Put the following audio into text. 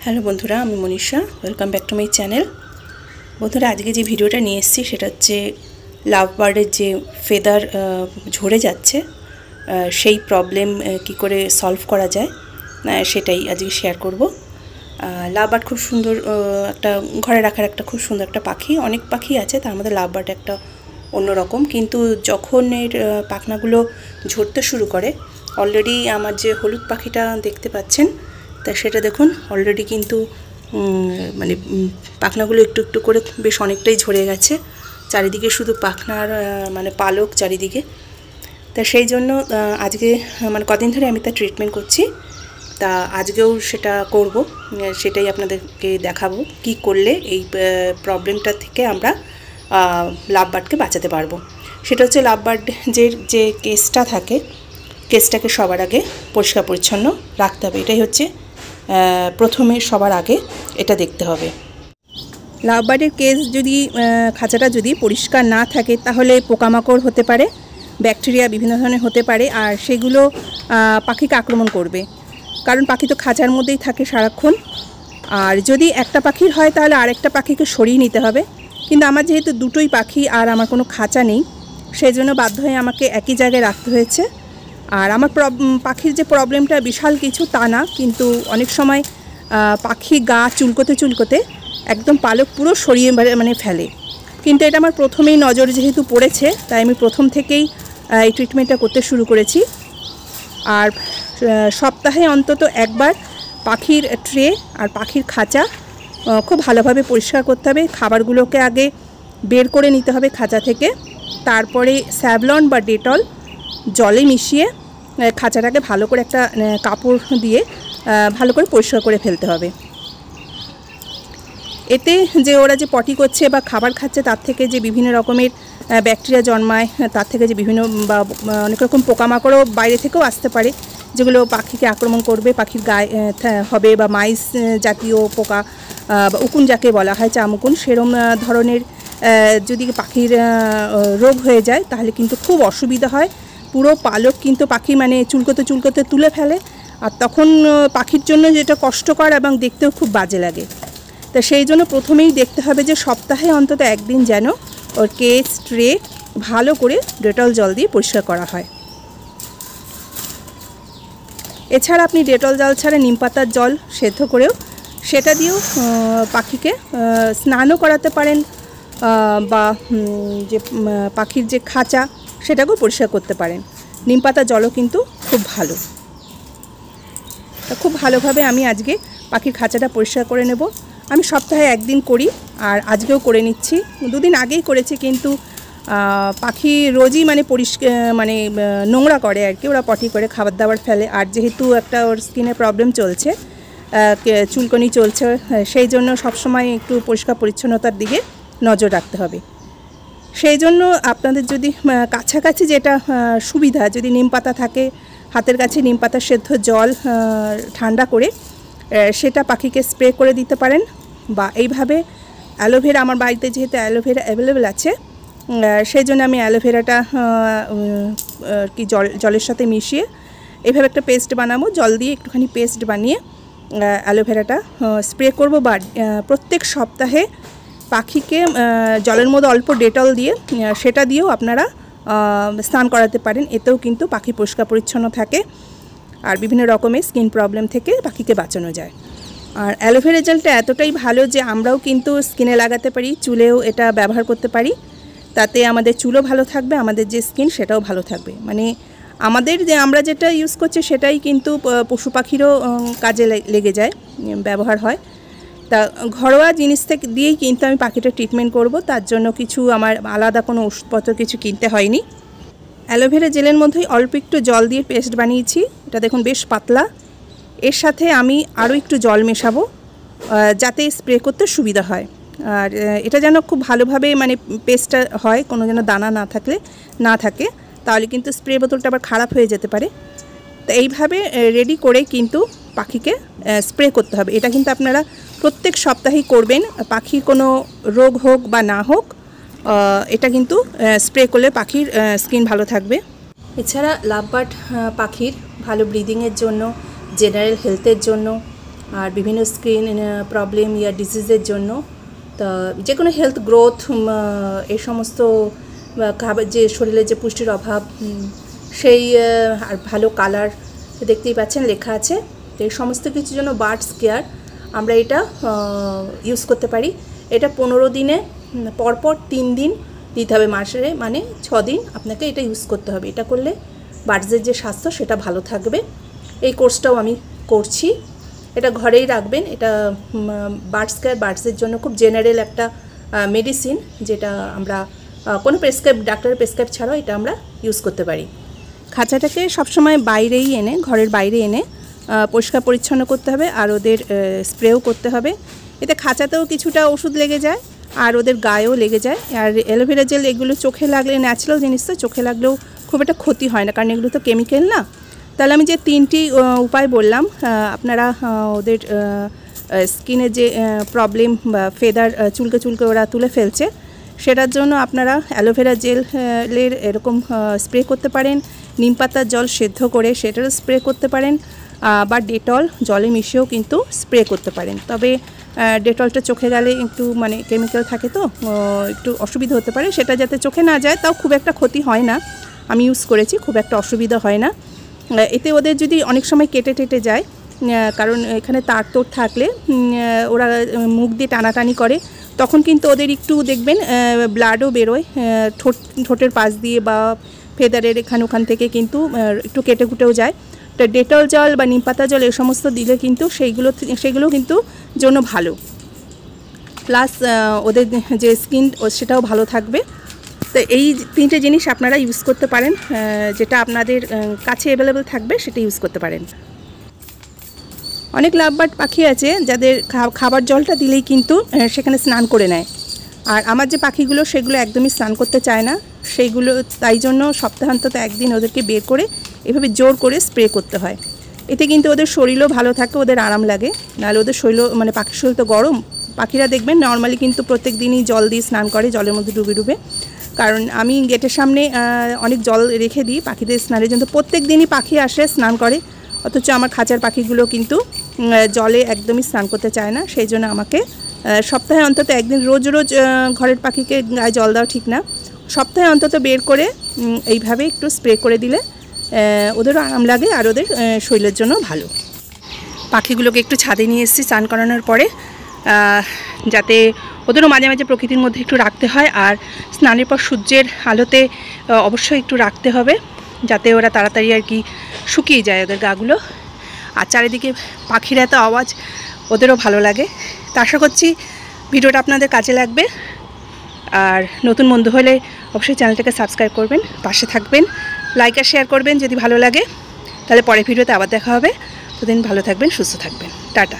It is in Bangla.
হ্যালো বন্ধুরা, আমি Manisha. Welcome back to my channel. বন্ধুরা, আজকে যে ভিডিওটা নিয়ে এসেছি সেটা হচ্ছে লাভ বার্ডের যে ফেদার ঝরে যাচ্ছে সেই প্রবলেম কি করে সলভ করা যায় সেটাই আজকে শেয়ার করব। লাভ বার্ড খুব সুন্দর একটা ঘরে রাখার একটা খুব সুন্দর একটা পাখি। অনেক পাখি আছে, তার মধ্যে লাভ বার্ড একটা অন্যরকম। কিন্তু যখন এর পাখনাগুলো ঝরতে শুরু করে, অলরেডি আমার যে হলুদ পাখিটা দেখতে পাচ্ছেন, তা সেটা দেখুন অলরেডি কিন্তু মানে পাখনাগুলো একটু একটু করে বেশ অনেকটাই ঝরে গেছে। চারিদিকে শুধু পাখনার মানে পালক চারিদিকে। তা সেই জন্য আজকে মানে কদিন ধরে আমি তার ট্রিটমেন্ট করছি। তা আজকেও সেটা করব, সেটাই আপনাদেরকে দেখাবো কি করলে এই প্রবলেমটা থেকে আমরা লাভ বার্ডকে বাঁচাতে পারবো। সেটা হচ্ছে লাভ বার্ডের যে কেসটা থাকে, কেসটাকে সবার আগে পরিষ্কার পরিচ্ছন্ন রাখতে হবে। এটাই হচ্ছে প্রথমে সবার আগে এটা দেখতে হবে। লাভ বার্ডের কেস যদি খাঁচাটা যদি পরিষ্কার না থাকে তাহলে পোকামাকড় হতে পারে, ব্যাকটেরিয়া বিভিন্ন ধরনের হতে পারে, আর সেগুলো পাখিকে আক্রমণ করবে। কারণ পাখি তো খাঁচার মধ্যেই থাকে সারাক্ষণ। আর যদি একটা পাখির হয় তাহলে আরেকটা পাখিকে সরিয়ে নিতে হবে। কিন্তু আমার যেহেতু দুটোই পাখি আর আমার কোনো খাঁচা নেই, সেই জন্য বাধ্য হয়ে আমাকে একই জায়গায় রাখতে হয়েছে। আর আমার পাখির যে প্রবলেমটা বিশাল কিছু তা না, কিন্তু অনেক সময় পাখি গা চুলকোতে চুলকোতে একদম পালক পুরো সরিয়ে মানে ফেলে। কিন্তু এটা আমার প্রথমেই নজর যেহেতু পড়েছে, তাই আমি প্রথম থেকেই এই ট্রিটমেন্টটা করতে শুরু করেছি। আর সপ্তাহে অন্তত একবার পাখির ট্রে আর পাখির খাঁচা খুব ভালোভাবে পরিষ্কার করতে হবে। খাবারগুলোকে আগে বের করে নিতে হবে খাঁচা থেকে, তারপরে স্যাভলন বা ডেটল জলে মিশিয়ে খাঁচাটাকে ভালো করে একটা কাপড় দিয়ে ভালো করে পরিষ্কার করে ফেলতে হবে। এতে যে ওরা যে পটি করছে বা খাবার খাচ্ছে তার থেকে যে বিভিন্ন রকমের ব্যাকটেরিয়া জন্মায়, তার থেকে যে বিভিন্ন বা অনেক রকম পোকামাকড়ও বাইরে থেকেও আসতে পারে, যেগুলো পাখিকে আক্রমণ করবে, পাখির গায়ে হবে, বা মাইস জাতীয় পোকা বা উকুন যাকে বলা হয়, চামুকুন, সেরম ধরনের যদি পাখির রোগ হয়ে যায় তাহলে কিন্তু খুব অসুবিধা হয়। পুরো পালক কিন্তু পাখি মানে চুলকোতে চুলকোতে তুলে ফেলে, আর তখন পাখির জন্য যেটা কষ্টকর এবং দেখতেও খুব বাজে লাগে। তা সেই জন্য প্রথমেই দেখতে হবে যে সপ্তাহে অন্তত একদিন যেন ওর কেস ট্রে ভালো করে ডেটল জল দিয়ে পরিষ্কার করা হয়। এছাড়া আপনি ডেটল জল ছাড়া নিম পাতার জল সেদ্ধ করেও সেটা দিয়েও পাখিকে স্নানও করাতে পারেন, বা যে পাখির যে খাঁচা সেটাকেও পরিষ্কার করতে পারেন। নিম পাতার জলও কিন্তু খুব ভালো। তা খুব ভালোভাবে আমি আজকে পাখির খাঁচাটা পরিষ্কার করে নেব। আমি সপ্তাহে একদিন করি, আর আজকেও করে নিচ্ছি। দুদিন আগেই করেছি, কিন্তু পাখি রোজই মানে মানে নোংরা করে আর কি, ওরা পটি করে খাবার দাবার ফেলে। আর যেহেতু একটা ওর স্কিনের প্রবলেম চলছে, চুলকনি চলছে, সেই জন্য সবসময় একটু পরিষ্কার পরিচ্ছন্নতার দিকে নজর রাখতে হবে। সেই জন্য আপনাদের যদি কাছাকাছি যেটা সুবিধা, যদি নিম পাতা থাকে হাতের কাছে, নিম পাতা সেদ্ধ জল ঠান্ডা করে সেটা পাখিকে স্প্রে করে দিতে পারেন। বা এইভাবে অ্যালোভেরা, আমার বাড়িতে যেহেতু অ্যালোভেরা অ্যাভেলেবেল আছে, সেই জন্য আমি অ্যালোভেরাটা কি জলের সাথে মিশিয়ে এইভাবে একটা পেস্ট বানাবো। জল দিয়ে একটুখানি পেস্ট বানিয়ে অ্যালোভেরাটা স্প্রে করব। বা প্রত্যেক সপ্তাহে পাখিকে জলের মধ্যে অল্প ডেটল দিয়ে সেটা দিয়েও আপনারা স্নান করাতে পারেন। এতেও কিন্তু পাখি পরিষ্কার পরিচ্ছন্ন থাকে, আর বিভিন্ন রকমের স্কিন প্রবলেম থেকে পাখিকে বাঁচানো যায়। আর অ্যালোভেরা জেলটা এতটাই ভালো যে আমরাও কিন্তু স্কিনে লাগাতে পারি, চুলেও এটা ব্যবহার করতে পারি। তাতে আমাদের চুলও ভালো থাকবে, আমাদের যে স্কিন সেটাও ভালো থাকবে। মানে আমাদের যে আমরা যেটা ইউজ করছি সেটাই কিন্তু পশু পাখিরও কাজে লেগে যায়, ব্যবহার হয়। তা ঘরোয়া জিনিস থেকে দিয়েই কিন্তু আমি পাখিটা ট্রিটমেন্ট করব, তার জন্য কিছু আমার আলাদা কোনো ওষুধপত্র কিছু কিনতে হয়নি। অ্যালোভেরা জেলের মধ্যেই অল্প একটু জল দিয়ে পেস্ট বানিয়েছি, এটা দেখুন বেশ পাতলা। এর সাথে আমি আরও একটু জল মেশাবো যাতে স্প্রে করতে সুবিধা হয়। আর এটা যেন খুব ভালোভাবে মানে পেস্টটা হয়, কোনো যেন দানা না থাকে, তাহলে কিন্তু স্প্রে বোতলটা আবার খারাপ হয়ে যেতে পারে। তো এইভাবে রেডি করে কিন্তু পাখিকে স্প্রে করতে হবে। এটা কিন্তু আপনারা প্রত্যেক সপ্তাহেই করবেন, পাখির কোনো রোগ হোক বা না হোক, এটা কিন্তু স্প্রে করলে পাখির স্কিন ভালো থাকবে। এছাড়া লাভ বার্ড পাখির ভালো ব্রিদিংয়ের জন্য, জেনারেল হেলথের জন্য আর বিভিন্ন স্কিন প্রবলেম ইয়া ডিজিজের জন্য। তা যে কোনো হেলথ গ্রোথ এই সমস্ত খাবার, যে শরীরে যে পুষ্টির অভাব সেই আর ভালো কালার, দেখতেই পাচ্ছেন লেখা আছে। তো এই সমস্ত কিছুর জন্য বার্ডস কেয়ার আমরা এটা ইউজ করতে পারি। এটা 15 দিনে পরপর 3 দিন দিতে হবে, মাসে মানে 6 দিন আপনাকে এটা ইউজ করতে হবে। এটা করলে বার্ডসের যে স্বাস্থ্য সেটা ভালো থাকবে। এই কোর্সটাও আমি করছি, এটা ঘরেই রাখবেন। এটা বার্ডস কেয়ার বার্ডসের জন্য খুব জেনারেল একটা মেডিসিন, যেটা আমরা কোনো ডাক্তারের প্রেসক্রাইব ছাড়াও এটা আমরা ইউজ করতে পারি। খাঁচাটাকে সবসময় বাইরেই এনে, ঘরের বাইরে এনে পরিষ্কার পরিচ্ছন্ন করতে হবে, আর ওদের স্প্রেও করতে হবে। এতে খাঁচাতেও কিছুটা ওষুধ লেগে যায় আর ওদের গায়েও লেগে যায়। আর অ্যালোভেরা জেল এগুলো চোখে লাগলে ন্যাচারাল জিনিস, তো চোখে লাগলেও খুব একটা ক্ষতি হয় না, কারণ এগুলো তো কেমিক্যাল না। তাহলে আমি যে 3টি উপায় বললাম, আপনারা ওদের স্কিনের যে প্রবলেম বা ফেদার চুলকে চুলকে ওরা তুলে ফেলছে, সেটার জন্য আপনারা অ্যালোভেরা জেলের এরকম স্প্রে করতে পারেন, নিম পাতার জল সেদ্ধ করে সেটারও স্প্রে করতে পারেন, বা ডেটল জলে মিশিয়েও কিন্তু স্প্রে করতে পারেন। তবে ডেটলটা চোখে গেলে একটু মানে কেমিক্যাল থাকে, তো একটু অসুবিধা হতে পারে। সেটা যাতে চোখে না যায়, তাও খুব একটা ক্ষতি হয় না। আমি ইউজ করেছি, খুব একটা অসুবিধা হয় না। এতে ওদের যদি অনেক সময় কেটে যায়, কারণ এখানে তার তোর থাকলে ওরা মুখ দিয়ে টানাটানি করে, তখন কিন্তু ওদের একটু দেখবেন ব্লাডও বেরোয় ঠোঁটের পাশ দিয়ে বা ফেদারের ওখান থেকে কিন্তু একটু কেটে কুটেও যায়। তো ডেটল জল বা নিম পাতা জল এই সমস্ত দিলে কিন্তু সেইগুলো কিন্তু জন্য ভালো। প্লাস ওদের যে স্কিন সেটাও ভালো থাকবে। তো এই 3টে জিনিস আপনারা ইউজ করতে পারেন, যেটা আপনাদের কাছে অ্যাভেলেবেল থাকবে সেটা ইউজ করতে পারেন। অনেক লাভবার্ড পাখি আছে যাদের খাবার জলটা দিলেই কিন্তু সেখানে স্নান করে নেয়, আর আমার যে পাখিগুলো সেগুলো একদমই স্নান করতে চায় না। সেইগুলো তাই জন্য সপ্তাহান্তত একদিন ওদেরকে বের করে এভাবে জোর করে স্প্রে করতে হয়। এতে কিন্তু ওদের শরীরও ভালো থাকে, ওদের আরাম লাগে। নাহলে ওদের শরীর মানে পাখির শরীর তো গরম। পাখিরা দেখবেন নর্মালি কিন্তু প্রত্যেক দিনই জল দিয়ে স্নান করে, জলের মধ্যে ডুবে। কারণ আমি গেটের সামনে অনেক জল রেখে দিই পাখিদের স্নানের জন্য। প্রত্যেক দিনই পাখি আসে স্নান করে, অথচ আমার খাঁচার পাখিগুলো কিন্তু জলে একদমই স্নান করতে চায় না। সেই জন্য আমাকে সপ্তাহে অন্তত একদিন, রোজ ঘরের পাখিকে গায়ে জল দেওয়া ঠিক না, সপ্তাহে অন্তত বের করে এইভাবে একটু স্প্রে করে দিলে ওদেরও আরাম লাগে আর ওদের শরীরের জন্য ভালো। পাখিগুলোকে একটু ছাদে নিয়ে এসেছি স্নান করানোর পরে, যাতে ওদেরও মাঝে মাঝে প্রকৃতির মধ্যে একটু রাখতে হয়। আর স্নানের পর সূর্যের আলোতে অবশ্যই একটু রাখতে হবে, যাতে ওরা তাড়াতাড়ি আর কি শুকিয়ে যায় ওদের গাগুলো। আর চারিদিকে পাখির এত আওয়াজ, ওদেরও ভালো লাগে। তা আশা করছি ভিডিওটা আপনাদের কাজে লাগবে। আর নতুন বন্ধু হলে অবশ্যই চ্যানেলটাকে সাবস্ক্রাইব করবেন, পাশে থাকবেন, লাইক আর শেয়ার করবেন যদি ভালো লাগে। তাহলে পরের ভিডিওতে আবার দেখা হবে। ততদিন ভালো থাকবেন, সুস্থ থাকবেন। টাটা।